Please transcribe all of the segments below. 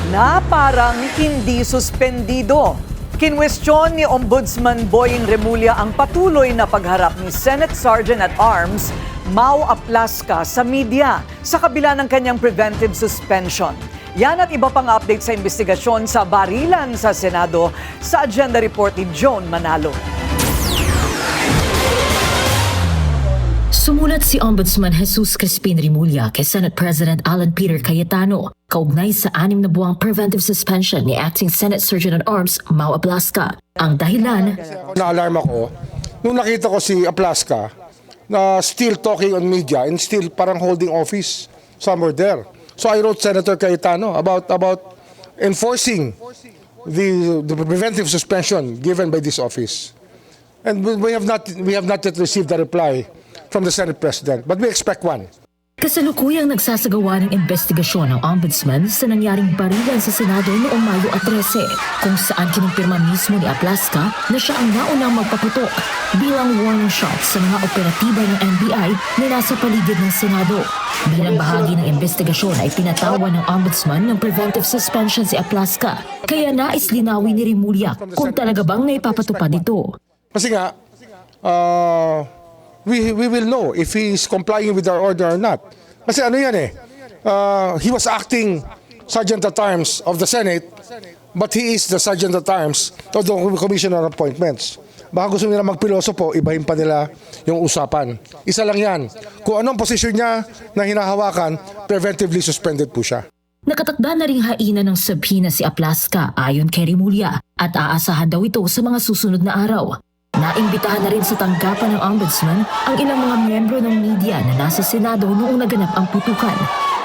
na parang hindi suspendido. Kinwestiyon ni Ombudsman Boying Remulla ang patuloy na pagharap ni Senate Sergeant at Arms Mau Aplasca sa media sa kabila ng kanyang preventive suspension. Yan at iba pang update sa investigasyon sa barilan sa Senado sa Agenda Report ni Joan Manalo. Sumulat si Ombudsman Jesus Crispin Remulla kay Senate President Alan Peter Cayetano kaugnay sa 6 na buwang preventive suspension ni Acting Senate Sergeant at Arms Mau Aplasca. Ang dahilan, na-alarm ako nung nakita ko si Aplasca na still talking on media and still parang holding office somewhere there. So I wrote Senator Cayetano about enforcing the preventive suspension given by this office. And we have not yet received a reply from the Senate President, but we expect one. kasalukuyang nagsasagawa ng investigasyon ng Ombudsman sa nangyaring barilan sa Senado noong Mayo 13, kung saan kinumpirma mismo ni Aplasca na siya ang naunang magpaputok bilang warning shot sa mga operatiba ng NBI na nasa paligid ng Senado. Bilang bahagi ng investigasyon ay pinatawan ng Ombudsman ng preventive suspension si Aplasca, kaya nais linawin ni Remulla kung talaga bang naipapatupad ito. Kasi nga, we will know if he is complying with our order or not. Kasi ano yan he was acting Sergeant at Arms of the Senate, but he is the Sergeant at Arms of the Commission on Appointments. Baka gusto nila magpilosopo, ibahin pa nila yung usapan. Isa lang yan. Kung anong posisyon niya na hinahawakan, preventively suspended po siya. Nakatakda na ring haina ng subpoena si Aplasca ayon kay Remulla at aasahan daw ito sa mga susunod na araw. Naimbitahan na rin sa tanggapan ng Ombudsman ang ilang mga miyembro ng media na nasa Senado noong naganap ang putukan.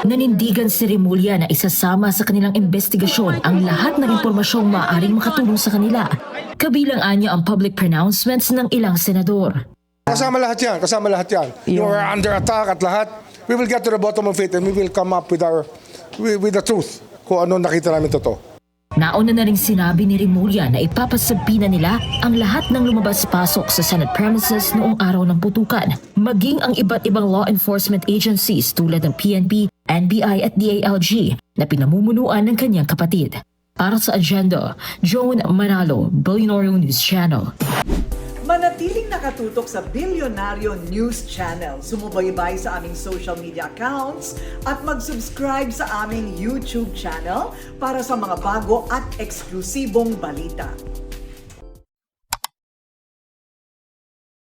Nanindigan si Remulla na isasama sa kanilang investigasyon ang lahat ng impormasyong maaaring makatulong sa kanila. Kabilang anya ang public pronouncements ng ilang senador. Kasama lahat yan, kasama lahat yan. You are under attack at lahat. We will get to the bottom of it and we will come up with the truth kung ano nakita namin totoo. Nauna na rin sinabi ni Remulla na ipapasabina nila ang lahat ng lumabas-pasok sa Senate premises noong araw ng putukan, maging ang iba't ibang law enforcement agencies tulad ng PNP, NBI at DALG na pinamumunuan ng kanyang kapatid. Para sa Agenda, Joan Manalo, Billionaire News Channel. Manatiling nakatutok sa Billionaire News Channel. Sumubaybay sa aming social media accounts at mag-subscribe sa aming YouTube channel para sa mga bago at eksklusibong balita.